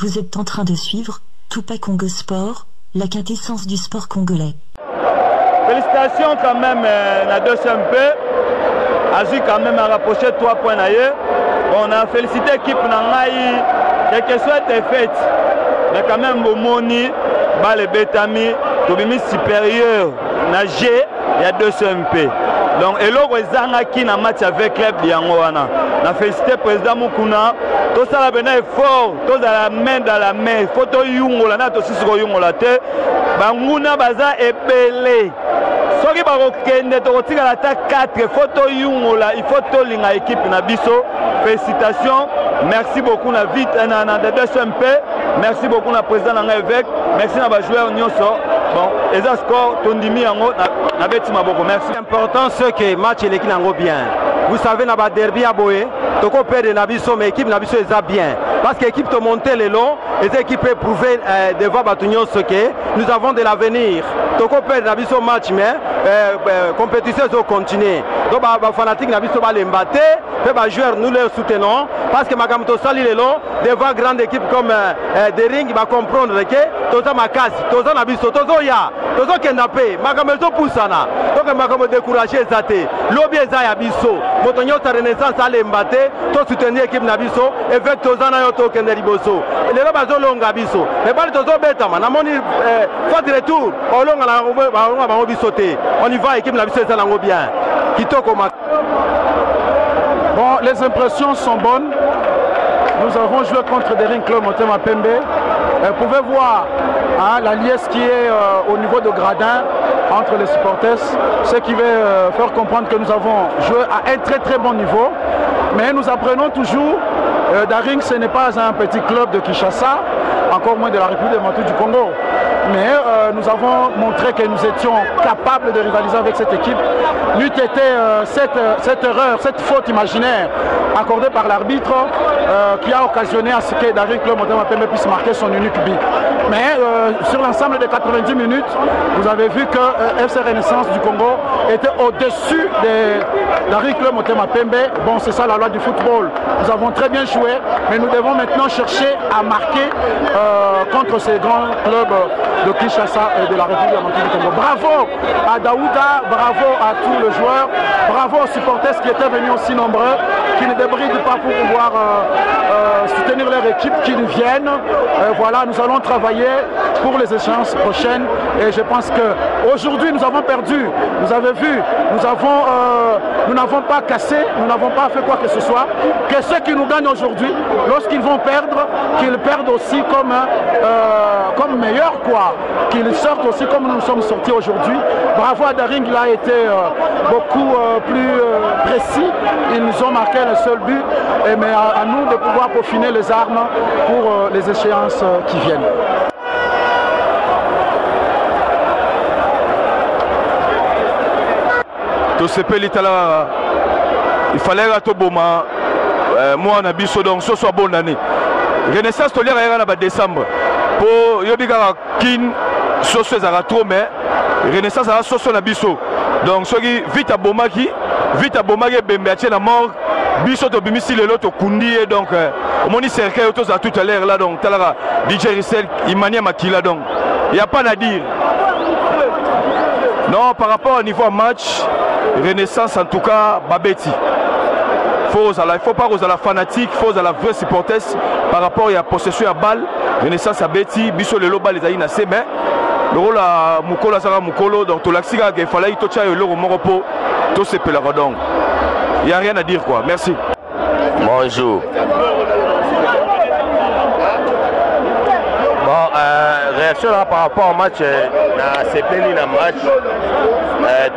Vous êtes en train de suivre Tupa Congo Sport, la quintessence du sport congolais. Félicitations quand même à 2MP. Azu quand même a rapproché 3 points d'ailleurs. On a félicité l'équipe Nangaï, quel que soit tes fêtes. Mais quand même, Bomoni, Bale Betami, Tobimi supérieur, Nagé, il y a 2MP. Donc, et là, qui na match avec club Yangoana. On a félicité le président Mukuna. Tout ça, là, est fort. Tout dans la main. Photo Yungola, na to sisiko Yungola te. Banguna baza epelé. Soki bakokende tokotika la ta 4 photo Yungola. Il faut to linga équipe na biso. Félicitations. Merci beaucoup na vite na 2MP. Merci beaucoup na président na évêque. Merci na ba joueur nyonso. Bon, et ça score tondimi yango na beti maboko. Merci. L'important c'est que match l'équipe nango bien. Vous savez na ba derby à Boé, toko perdre na biso mais équipe na biso est bien. Parce que l'équipe te monter les longs, les équipes peuvent prouver devant Batunion ce que nous avons de l'avenir. Toko perdre na biso match mais compétition doit continuer. Donc ba fanatique na biso ba l'embatter, pe ba joueur nous les soutenons parce que Magamoto sali les longs devant grande équipe comme Dering va comprendre que toza makasi, toza na biso, tozo ya, tozo kendape, Magamoto poussana. Donc Magamoto décourager zate. Lobby eza ya biso. Motonyo sa renaissance à l'embatter, to soutenir équipe na biso avec toza na yo to kende liboso. Les loba zo longa biso. Mais bali tozo beta man, amoni fois de retour, on longa na ba biso te. On y va équipe na biso ça nango bien. Kitoko mak. Bon, les impressions sont bonnes. Nous avons joué contre Dering Club Motema Pembe. Vous pouvez voir la liesse qui est au niveau de gradin entre les supporters, ce qui veut faire comprendre que nous avons joué à un très bon niveau. Mais nous apprenons toujours, Dering ce n'est pas un petit club de Kinshasa, encore moins de la République démocratique du Congo. Mais nous avons montré que nous étions capables de rivaliser avec cette équipe. N'eût été cette erreur, cette faute imaginaire accordée par l'arbitre qui a occasionné à ce que Dering Club Motema Pembe puisse marquer son unique but. Mais sur l'ensemble des 90 minutes, vous avez vu que FC Renaissance du Congo était au-dessus de Dering Club Motema Pembe. Bon, c'est ça la loi du football. Nous avons très bien joué, mais nous devons maintenant chercher à marquer contre ces grands clubs de Kinshasa et de la République démocratique du Congo. Bravo à Daouda, bravo à tous les joueurs, bravo aux supporters qui étaient venus aussi nombreux, qui ne débrident pas pour pouvoir soutenir leur équipe, qui viennent. Voilà, nous allons travailler pour les échéances prochaines et je pense qu'aujourd'hui nous avons perdu. Vous avez vu, nous n'avons pas cassé, nous n'avons pas fait quoi que ce soit. Que ceux qui nous gagnent aujourd'hui, lorsqu'ils vont perdre, qu'ils perdent aussi comme meilleurs quoi, qu'ils sortent aussi comme nous sommes sortis aujourd'hui. Bravo à Dering, il a été beaucoup plus précis. Ils nous ont marqué le seul but, mais à nous de pouvoir peaufiner les armes pour les échéances qui viennent. Il fallait que Boma, moi on a biso donc ce soit bonne année. Renaissance tolère en décembre. Pour Yobika Kin, ce soit trop mais Renaissance a ce na biso. Donc ce qui vite à Bomaki Bembeatie la mort. Biso to bimisi le lot kundi et donc au moni cercle autos à tout à l'heure là donc talara DJ Rissel Imania Makila donc il n'y a pas à dire. Non, par rapport au niveau match Renaissance en tout cas Babeti. Il ne faut pas aux la fanatique, il faut à la vraie supporters par rapport à la possession à balle. Renaissance à Betty, Biso le loba les aïna c'est mais le rôle à Mukolo Sara Mukolo donc tout l'axiga il fallait tout ça le moropo tout se peut la donc. Il n'y a rien à dire quoi. Merci. Bonjour. Bon, réaction là par rapport au match, c'est plein de match.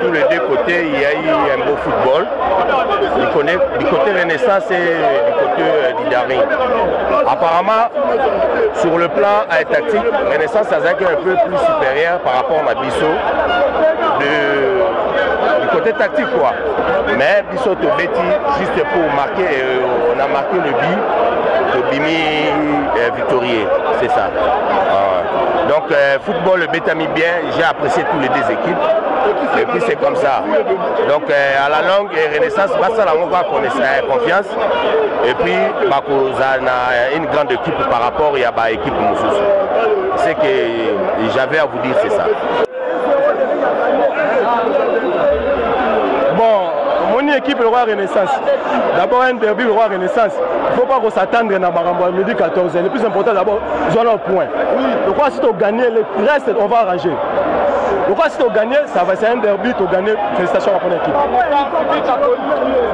Tous les deux côtés, il y a eu un beau football. Du côté Renaissance et du côté d'Idari. Apparemment, sur le plan tactique, Renaissance a un peu plus supérieur par rapport à Bisso. Du côté tactique quoi. Mais Bisso Tobeti, juste pour marquer, on a marqué le but de Bimi Victorier, c'est ça. Donc, football, le bêta mis bien, j'ai apprécié tous les deux équipes. Et puis c'est comme ça. Donc à la longue, Renaissance va ça avoir confiance. Et puis une grande équipe par rapport à l'équipe Moussous. C'est que j'avais à vous dire, c'est ça. Bon, mon équipe le roi Renaissance. D'abord un derby le roi Renaissance. Il ne faut pas qu'on s'attende à Marambo midi 14. Le plus important d'abord, ils ont un point. Je crois que si tu as gagné, le reste on va arranger. Je crois que si tu as gagné, c'est un derby, tu as gagné. Félicitations à la première équipe.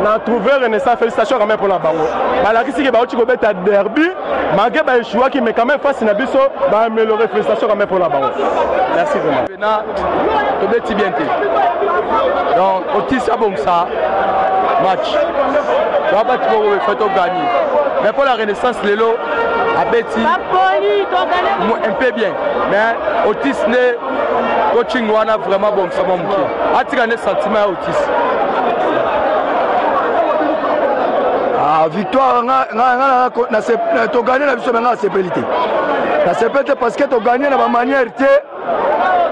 On a trouvé Renaissance, félicitations quand même pour la barreau. La question est que tu as un derby, malgré le choix qui met quand même face à Nabiso, va améliorer. Félicitations quand même pour la barreau. Merci vraiment. Donc, Otis a bon ça, match. Tu vas battre pour le fait gagner. Mais pour la Renaissance, Lélo a bêti un peu bien. Mais Otis n'est coaching a vraiment bon ça. A tu gagné sentiment Otis? Ah, victoire, tu gagné la vision maintenant à CPLT. La CPLT parce que tu gagné de ma manière.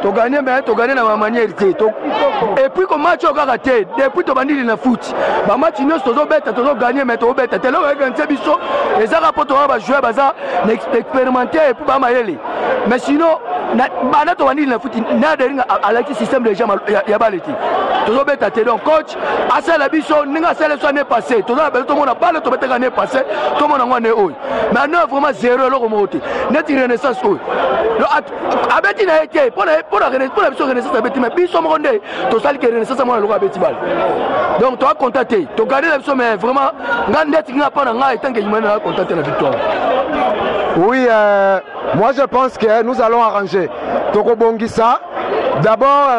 Tu gagné, mais tu gagné de ma manière. Et puis, comme match, tu as raté. Depuis, tu as gagné dans le foot. Le match, tu as gagné, mais tu as gagné. Tu as gagné. Les rapports, tu as joué, tu as expérimenté, et puis, tu as gagné. Mais sinon, tu as gagné dans le foot. Tu as gagné à l'actif système de gens. Tu as gagné. Tu as gagné. Donc, coach, à ça, la biso, tu as gagné l'année passée. Tu as gagné, tout le monde a parlé, tu as gagné l'année passée. Tout le monde a gagné. Maintenant, vraiment, zéro. Net Renaissance. Abeti na été pour la Renaissance abeti mais biso mo ndé to sali que Renaissance mo na loka abeti bal. Donc tu as contacté, tu gagné la biso mais vraiment ngandeti nga pa na nga tant que humain na contacter la victoire. Oui, moi je pense que nous allons arranger. Toko Bongissa, d'abord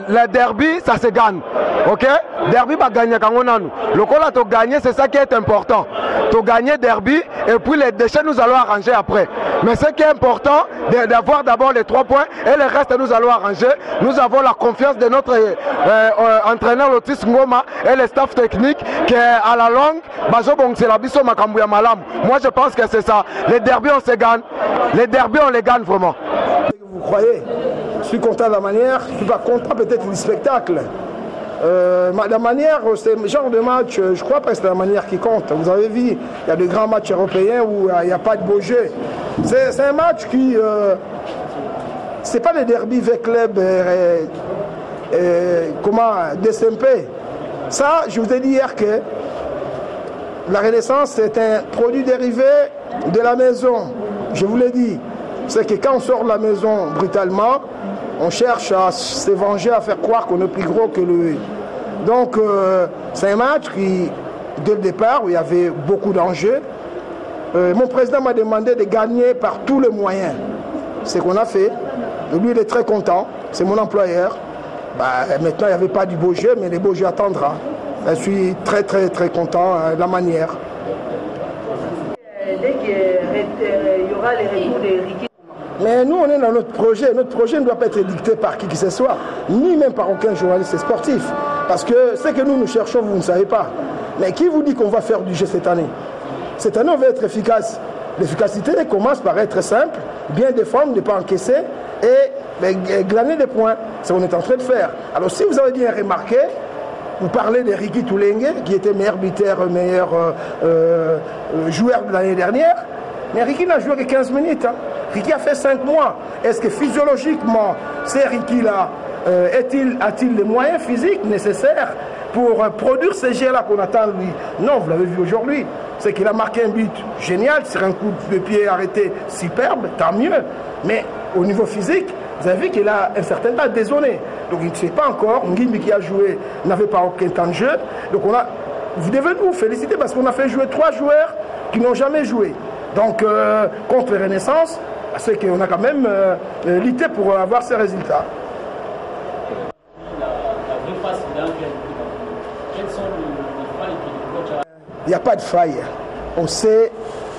le derby ça se gagne. Ok, derby va gagner quand on a nous. Le col a gagné, c'est ça qui est important. Tu gagner derby et puis les déchets nous allons arranger après. Mais ce qui est important, d'avoir d'abord les 3 points et le reste nous allons arranger. Nous avons la confiance de notre entraîneur Lotis Ngoma et le staff technique qui à la longue, moi je pense que c'est ça. Les derbys on se gagne. Les derbys on les gagne vraiment. Vous croyez? Je suis content de la manière, je ne suis pas content peut-être du spectacle. La manière, c'est le genre de match, je crois pas que c'est la manière qui compte. Vous avez vu, il y a de grands matchs européens où il n'y a pas de beau jeu. C'est un match qui... c'est pas le derby avec club DSMP. Ça, je vous ai dit hier que la Renaissance, c'est un produit dérivé de la maison. Je vous l'ai dit. C'est que quand on sort de la maison brutalement, on cherche à se venger, à faire croire qu'on est plus gros que lui. Donc, c'est un match qui, dès le départ, où il y avait beaucoup d'enjeux. Mon président m'a demandé de gagner par tous les moyens. C'est ce qu'on a fait. Lui, il est très content. C'est mon employeur. Maintenant, il n'y avait pas du beau jeu, mais le beau jeu attendra. Je suis très, très, très content de la manière. Dès qu'il y aura les retours de Ricky. Mais nous, on est dans notre projet. Notre projet ne doit pas être dicté par qui que ce soit, ni même par aucun journaliste sportif. Parce que ce que nous cherchons, vous ne savez pas. Mais qui vous dit qu'on va faire du jeu cette année? Cette année, on va être efficace. L'efficacité commence par être simple, bien défendre, ne pas encaisser et glaner des points. C'est ce qu'on est en train de faire. Alors, si vous avez bien remarqué, vous parlez de Ricky Toulengue, qui était meilleur buteur, meilleur joueur de l'année dernière. Mais Ricky n'a joué que 15 minutes. Hein. Ricky a fait 5 mois. Est-ce que physiologiquement, c'est Ricky-là, a-t-il les moyens physiques nécessaires pour produire ces jeux-là qu'on attend de lui? Non, vous l'avez vu aujourd'hui. C'est qu'il a marqué un but génial sur un coup de pied arrêté superbe, tant mieux. Mais au niveau physique, vous avez vu qu'il a un certain temps dézonné. Donc il ne sait pas encore. Ngimbi qui a joué n'avait pas aucun temps de jeu. Donc vous devez nous féliciter parce qu'on a fait jouer 3 joueurs qui n'ont jamais joué. Donc contre les Renaissance, c'est qu'on a quand même lutté pour avoir ces résultats. Il n'y a pas de faille. On sait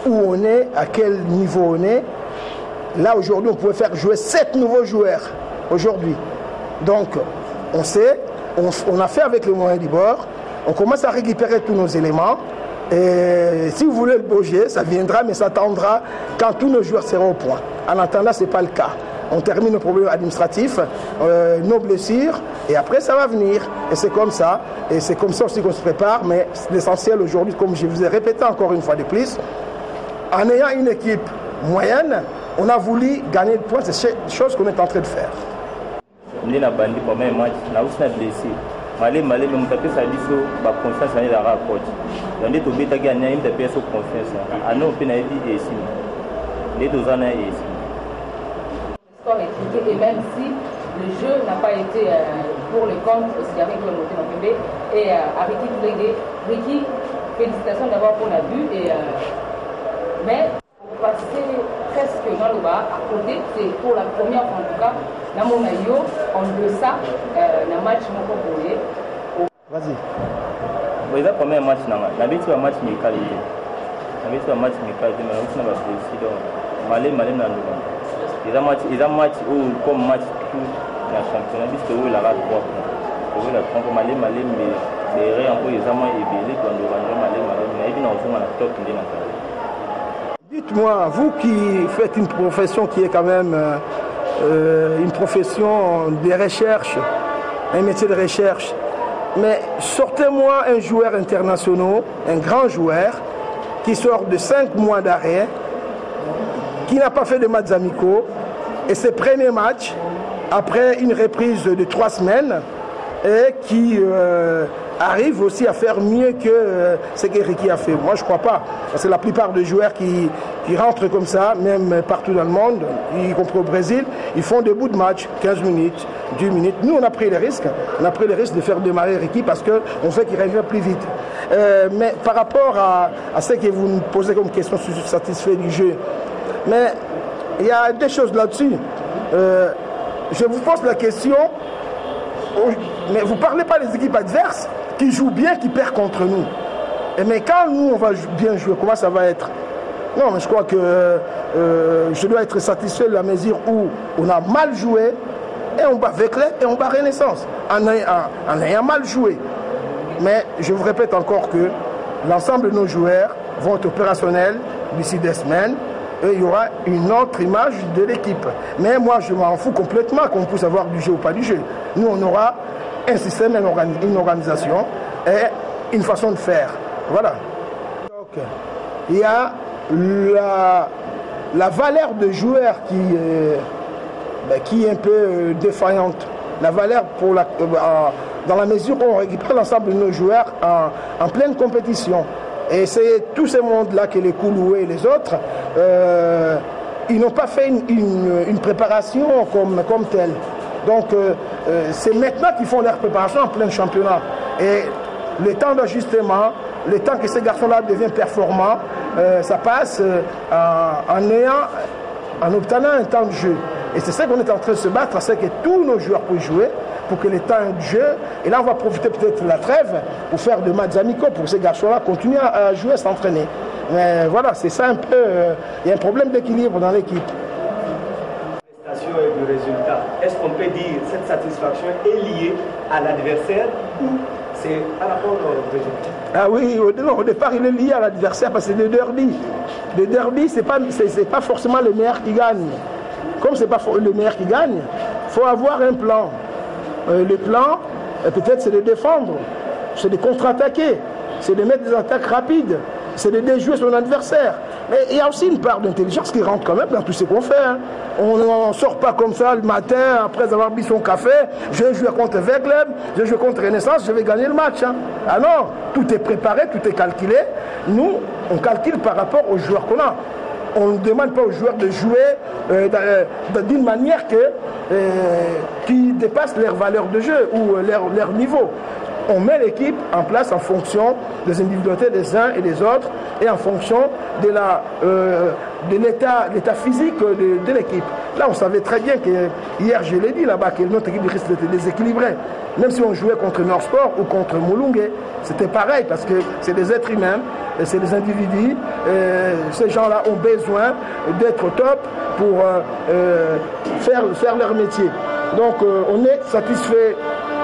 où on est, à quel niveau on est. Là, aujourd'hui, on pouvait faire jouer 7 nouveaux joueurs. Aujourd'hui. Donc, on sait, on a fait avec les moyens du bord. On commence à récupérer tous nos éléments. Et si vous voulez le beau jeu, ça viendra, mais ça attendra quand tous nos joueurs seront au point. En attendant, ce n'est pas le cas. on termine nos problèmes administratifs, nos blessures, et après ça va venir. Et c'est comme ça aussi qu'on se prépare, mais l'essentiel aujourd'hui, comme je vous ai répété encore une fois de plus, en ayant une équipe moyenne, on a voulu gagner le point, c'est une chose qu'on est en train de faire. On a bandi pendant un match, on a aussi blessé. Malé, mais on a fait ça, la confiance dans la coach. On a tout bêta gagné, on a fait sa confiance. On a fait et ici. Les 2 ans et ici. Et même si le jeu n'a pas été pour le compte aussi avec le moté en PB et à Ricky, félicitations d'abord pour la vue. Mais passer presque dans le bas, à côté, c'est pour la première fois en tout cas, dans mon maillot, en deçà, le match mon proposé. Vas-y. C'est le premier match, on a vu un match amical. On a vu un match amical, mais on a vu Malé, ils ont match comme match tout dans le championnat, puisque il a 3 points. Il a 3 points, Malé, mais ils ont ébélé quand on a Malé, mais ils ont un top qui est. Dites-moi, vous qui faites une profession qui est quand même une profession de recherche, un métier de recherche, mais sortez-moi un joueur international, un grand joueur, qui sort de 5 mois d'arrêt, qui n'a pas fait de matchs amicaux, et ses premiers matchs, après une reprise de 3 semaines, et qui arrive aussi à faire mieux que ce que Ricky a fait. Moi, je ne crois pas. Parce que la plupart des joueurs qui rentrent comme ça, même partout dans le monde, y compris au Brésil, ils font des bouts de match, 15 minutes, 10 minutes. Nous, on a pris le risque. On a pris le risque de faire démarrer Ricky parce qu'on sait qu'il revient plus vite. Mais par rapport à ce que vous nous posez comme question, je suis satisfait du jeu. Mais il y a des choses là-dessus. Je vous pose la question, mais vous ne parlez pas des équipes adverses qui jouent bien, qui perdent contre nous. Mais quand nous, on va bien jouer, comment ça va être? Non, mais je crois que je dois être satisfait de la mesure où on a mal joué et on bat Veclet et on bat Renaissance en ayant mal joué. Mais je vous répète encore que l'ensemble de nos joueurs vont être opérationnels d'ici des semaines. Et il y aura une autre image de l'équipe. Mais moi, je m'en fous complètement qu'on puisse avoir du jeu ou pas du jeu. Nous, on aura un système, une organisation et une façon de faire. Voilà. Donc, il y a la valeur de joueur qui est un peu défaillante. La valeur dans la mesure où on récupère l'ensemble de nos joueurs en pleine compétition. Et c'est tout ce monde-là que les Kouloué et les autres, ils n'ont pas fait une préparation comme telle. Donc c'est maintenant qu'ils font leur préparation en plein championnat. Et le temps d'ajustement, le temps que ces garçons-là deviennent performants, ça passe en obtenant un temps de jeu. Et c'est ça qu'on est en train de se battre, c'est que tous nos joueurs puissent jouer pour que le temps de jeu, et là on va profiter peut-être de la trêve pour faire des matchs amicaux pour que ces garçons-là continuent à jouer, à s'entraîner. Mais voilà, c'est ça un peu, il y a un problème d'équilibre dans l'équipe. Et du résultat, est-ce qu'on peut dire que cette satisfaction est liée à l'adversaire ou c'est par rapport au résultat? Ah oui, au départ il est lié à l'adversaire parce que c'est des derby. Les derby, c'est pas forcément le meilleur qui gagne. Comme c'est pas le meilleur qui gagne, il faut avoir un plan. Le plan, peut-être, c'est de défendre, c'est de contre-attaquer, c'est de mettre des attaques rapides, c'est de déjouer son adversaire. Mais il y a aussi une part d'intelligence qui rentre quand même dans tout ce qu'on fait. Hein. On ne sort pas comme ça le matin, après avoir bu son café, je vais jouer contre Vecleb, je vais jouer contre Renaissance, je vais gagner le match. Hein. Ah non, tout est préparé, tout est calculé. Nous, on calcule par rapport aux joueurs qu'on a. On ne demande pas aux joueurs de jouer d'une manière qui dépasse leur valeur de jeu ou leur niveau. On met l'équipe en place en fonction des individualités des uns et des autres et en fonction de l'état physique de l'équipe. Là, on savait très bien que hier, je l'ai dit là-bas, que notre équipe risque d'être déséquilibrée. Même si on jouait contre Nord Sport ou contre Moulungue, c'était pareil parce que c'est des êtres humains, c'est des individus. Ces gens-là ont besoin d'être au top pour faire leur métier. Donc, on est satisfait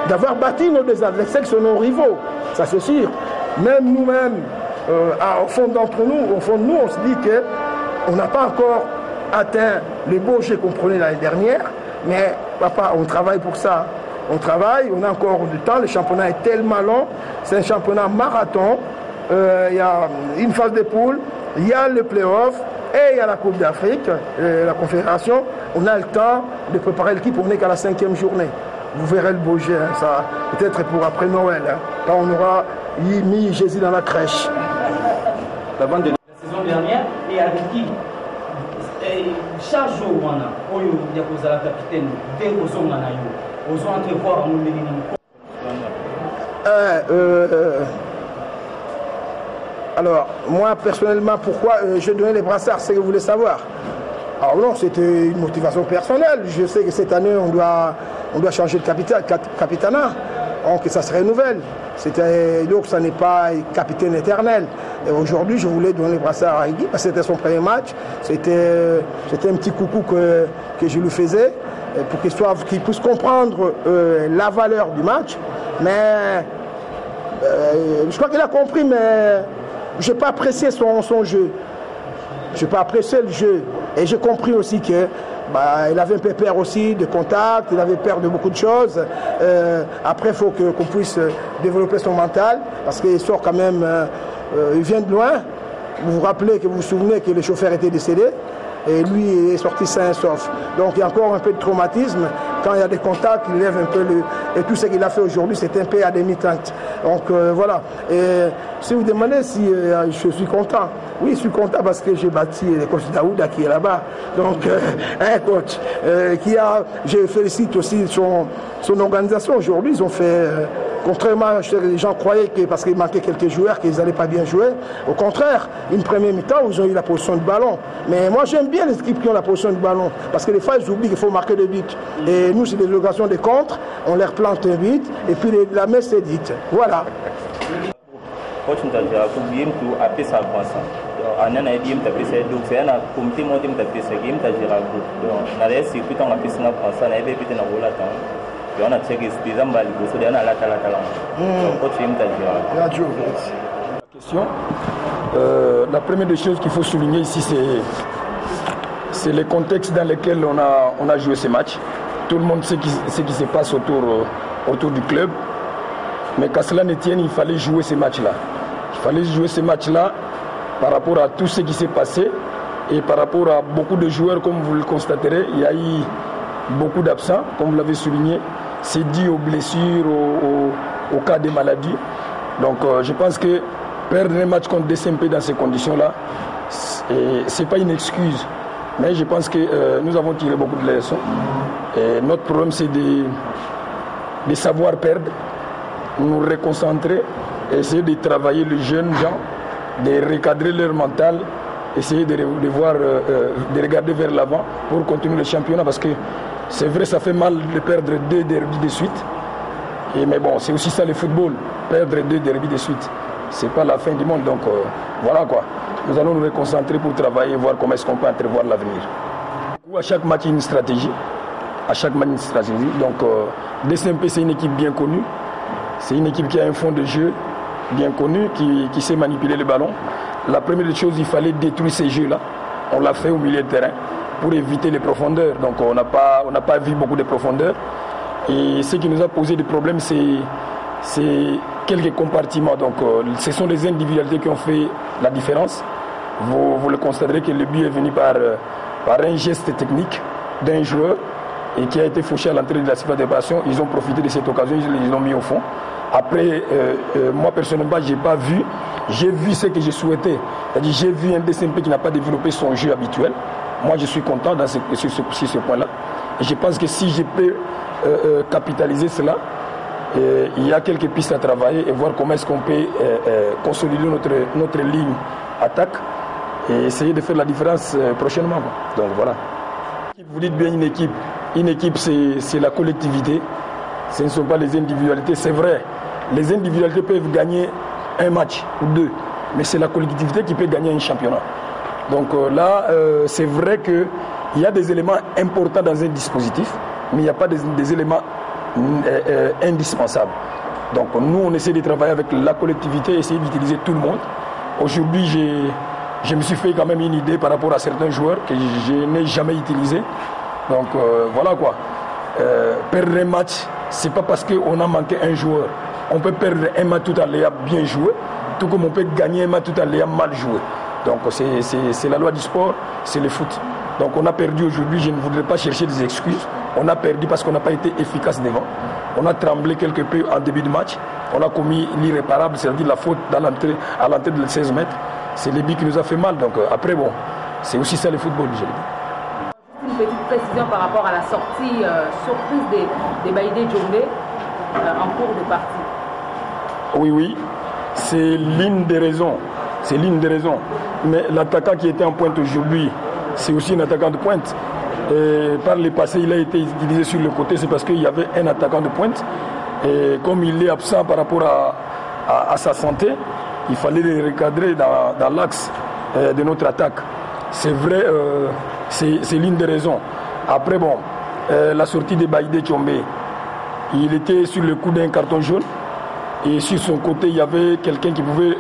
d'avoir bâti nos deux adversaires qui sont nos rivaux, ça c'est sûr. Même nous-mêmes, au fond d'entre nous, au fond de nous, on se dit qu'on n'a pas encore atteint les beaux jeux qu'on prenait l'année dernière. Mais papa, on travaille pour ça. On travaille, on a encore du temps. Le championnat est tellement long. C'est un championnat marathon. Il y a une phase de poule, il y a le play-off et il y a la Coupe d'Afrique, la Confédération. On a le temps de préparer l'équipe. On n'est qu'à la 5e journée. Vous verrez le beau jeu, hein, ça peut-être pour après Noël, hein, quand on aura mis Jésus dans la crèche. La saison dernière, et avec qui chaque jour, on a la capitaine, dès qu'on a entrevoir alors, moi personnellement, pourquoi je donnais les brassards, c'est que vous voulez savoir. Alors non, c'était une motivation personnelle. Je sais que cette année, on doit changer de capitanat, donc ça se renouvelle. Donc ça n'est pas capitaine éternel. Et aujourd'hui, je voulais donner les brassards à Iggy, parce que c'était son premier match. C'était un petit coucou que je lui faisais, pour qu'il puisse comprendre la valeur du match. Mais je crois qu'il a compris, mais je n'ai pas apprécié son jeu. Je n'ai pas apprécié le jeu. Et j'ai compris aussi que il avait un peu peur aussi de contact, il avait peur de beaucoup de choses. Après, il faut qu'on puisse développer son mental, parce qu'il sort quand même, il vient de loin. Vous vous souvenez que le chauffeur était décédé, et lui il est sorti sain et sauf. Donc il y a encore un peu de traumatisme. Quand il y a des contacts, il lève un peu et tout ce qu'il a fait aujourd'hui, c'est un peu à demi-teinte. Donc voilà. Et si vous demandez si je suis content, oui, je suis content parce que j'ai bâti le coach Daouda qui est là-bas. Donc un coach je félicite aussi son organisation. Aujourd'hui, ils ont fait, contrairement à ce que les gens croyaient que parce qu'il manquait quelques joueurs, qu'ils n'allaient pas bien jouer. Au contraire, une première mi-temps, ils ont eu la position du ballon. Mais moi, j'aime bien les équipes qui ont la position du ballon, parce que des fois, ils oublient qu'il faut marquer des buts. Et nous, c'est des occasions de contre, on leur plante un but, et puis la messe est dite. Voilà. La première des choses qu'il faut souligner ici, c'est le contexte dans lequel on a joué ces matchs. Tout le monde sait ce qui se passe autour du club. Mais qu'à cela ne tienne, il fallait jouer ces matchs-là. Il fallait jouer ces matchs-là par rapport à tout ce qui s'est passé et par rapport à beaucoup de joueurs, comme vous le constaterez. Il y a eu beaucoup d'absents, comme vous l'avez souligné. C'est dû aux blessures, au cas des maladies. Donc je pense que perdre un match contre DCMP dans ces conditions-là, ce n'est pas une excuse. Mais je pense que nous avons tiré beaucoup de leçons. Et notre problème, c'est de savoir perdre, nous reconcentrer, essayer de travailler les jeunes gens, de recadrer leur mental, essayer de regarder vers l'avant pour continuer le championnat. Parce que c'est vrai, ça fait mal de perdre 2 derbys de suite. Mais bon, c'est aussi ça le football, perdre 2 derbys de suite. C'est pas la fin du monde, donc voilà quoi. Nous allons nous reconcentrer pour travailler et voir comment est-ce qu'on peut entrevoir l'avenir. À chaque match, il y a une stratégie. À chaque match, une stratégie. Donc, DCMP, c'est une équipe bien connue. C'est une équipe qui a un fond de jeu bien connu, qui sait manipuler le ballon. La première des choses, il fallait détruire ces jeux-là. On l'a fait au milieu de terrain pour éviter les profondeurs. Donc, on n'a pas vu beaucoup de profondeur. Et ce qui nous a posé des problèmes, c'est quelques compartiments. Donc, ce sont les individualités qui ont fait la différence. Vous le constaterez que le but est venu par un geste technique d'un joueur et qui a été fauché à l'entrée de la surface de réparation. Ils ont profité de cette occasion, ils l'ont mis au fond. Après, moi personnellement, j'ai vu ce que je souhaitais. C'est-à-dire, j'ai vu un DCMP qui n'a pas développé son jeu habituel. Moi, je suis content sur ce point-là. Et je pense que si je peux capitaliser cela, il y a quelques pistes à travailler et voir comment est-ce qu'on peut consolider notre ligne attaque et essayer de faire la différence prochainement. Donc voilà. Vous dites bien une équipe c'est la collectivité, ce ne sont pas les individualités. C'est vrai, les individualités peuvent gagner un match ou 2, mais c'est la collectivité qui peut gagner un championnat. Donc là, c'est vrai qu'il y a des éléments importants dans un dispositif, mais il n'y a pas des éléments indispensables. Donc nous, on essaie de travailler avec la collectivité, essayer d'utiliser tout le monde. Aujourd'hui, je me suis fait quand même une idée par rapport à certains joueurs que je n'ai jamais utilisés. Donc voilà quoi. Perdre un match, c'est pas parce qu'on a manqué un joueur. On peut perdre un match tout à l'heure bien joué, tout comme on peut gagner un match tout à l'heure mal joué. Donc c'est la loi du sport, c'est le foot. Donc on a perdu aujourd'hui, je ne voudrais pas chercher des excuses. On a perdu parce qu'on n'a pas été efficace devant. On a tremblé quelque peu en début de match. On a commis l'irréparable, c'est-à-dire la faute à l'entrée de 16 mètres. C'est le but qui nous a fait mal. Donc après, bon, c'est aussi ça le football, je le dis. Une petite précision par rapport à la sortie surprise des Baïdé Djombe en cours de partie. Oui, c'est l'une des raisons. C'est l'une des raisons. Mais l'attaquant qui était en pointe aujourd'hui, c'est aussi un attaquant de pointe. Et par le passé, il a été utilisé sur le côté, c'est parce qu'il y avait un attaquant de pointe. Et comme il est absent par rapport à sa santé, il fallait le recadrer dans l'axe de notre attaque. C'est vrai, c'est l'une des raisons. Après, bon, la sortie de Baïdé Djombe, il était sur le coup d'un carton jaune. Et sur son côté, il y avait quelqu'un qui pouvait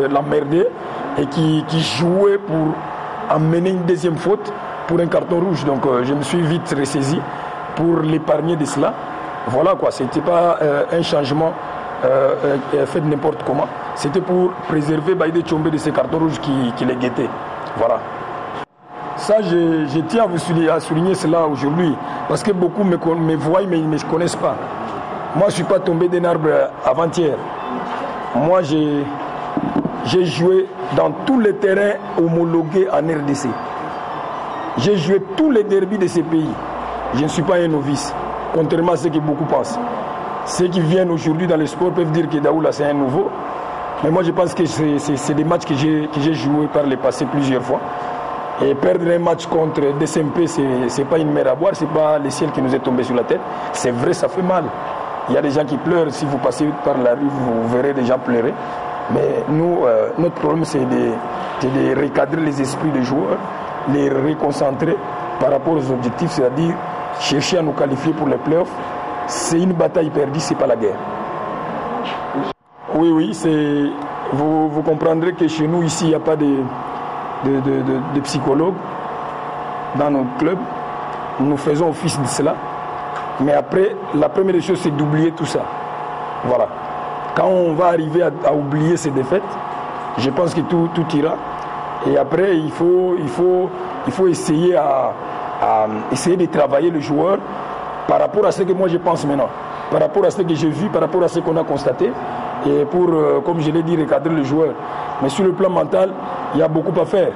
l'emmerder et qui jouait pour amener une deuxième faute pour un carton rouge. Donc je me suis vite ressaisi pour l'épargner de cela. Voilà quoi, c'était pas un changement fait de n'importe comment. C'était pour préserver Baïdé Djombe de ces cartons rouges qui les guettaient. Voilà. Ça, je tiens à souligner cela aujourd'hui, parce que beaucoup me voient mais ils ne me connaissent pas. Moi, je ne suis pas tombé d'un arbre avant-hier. Moi, j'ai joué dans tous les terrains homologués en RDC. J'ai joué tous les derbys de ces pays. Je ne suis pas un novice, contrairement à ce que beaucoup pensent. Ceux qui viennent aujourd'hui dans le sport peuvent dire que Daoula, c'est un nouveau. Mais moi, je pense que c'est des matchs que j'ai joués par le passé plusieurs fois. Et perdre un match contre DSMP, ce n'est pas une mer à boire, ce n'est pas le ciel qui nous est tombé sur la tête. C'est vrai, ça fait mal. Il y a des gens qui pleurent. Si vous passez par la rue, vous verrez des gens pleurer. Mais nous, notre problème, c'est de recadrer les esprits des joueurs, les reconcentrer par rapport aux objectifs, c'est-à-dire chercher à nous qualifier pour les playoffs. C'est une bataille perdue, ce n'est pas la guerre. Oui, vous comprendrez que chez nous, ici, il n'y a pas de psychologues dans notre club. Nous faisons office de cela. Mais après, la première chose, c'est d'oublier tout ça. Voilà. Quand on va arriver à oublier ces défaites, je pense que tout ira. Et après, il faut essayer essayer de travailler le joueur par rapport à ce que moi je pense maintenant, par rapport à ce que j'ai vu, par rapport à ce qu'on a constaté, et pour, comme je l'ai dit, recadrer le joueur. Mais sur le plan mental, il y a beaucoup à faire.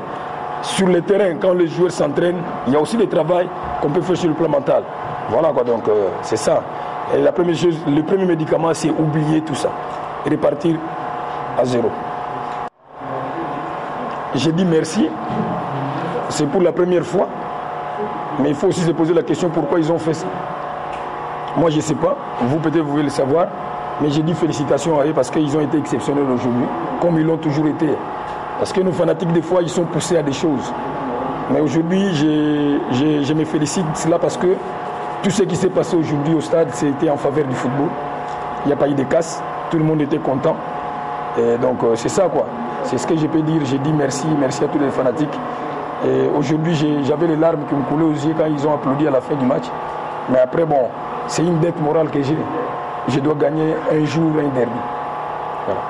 Sur le terrain, quand les joueurs s'entraînent, il y a aussi le travail qu'on peut faire sur le plan mental. Voilà quoi, donc c'est ça. Et la première chose, le premier médicament, c'est oublier tout ça et repartir à zéro. J'ai dit merci, c'est pour la première fois, mais il faut aussi se poser la question pourquoi ils ont fait ça. Moi je ne sais pas, vous peut-être vous voulez le savoir, mais j'ai dit félicitations à eux parce qu'ils ont été exceptionnels aujourd'hui, comme ils l'ont toujours été. Parce que nos fanatiques, des fois, ils sont poussés à des choses. Mais aujourd'hui, je me félicite de cela parce que tout ce qui s'est passé aujourd'hui au stade, c'était en faveur du football. Il n'y a pas eu de casse, tout le monde était content. Et donc c'est ça quoi. C'est ce que je peux dire. J'ai dit merci à tous les fanatiques. Et aujourd'hui, j'avais les larmes qui me coulaient aux yeux quand ils ont applaudi à la fin du match. Mais après, bon, c'est une dette morale que j'ai. Je dois gagner un jour un derby. Voilà.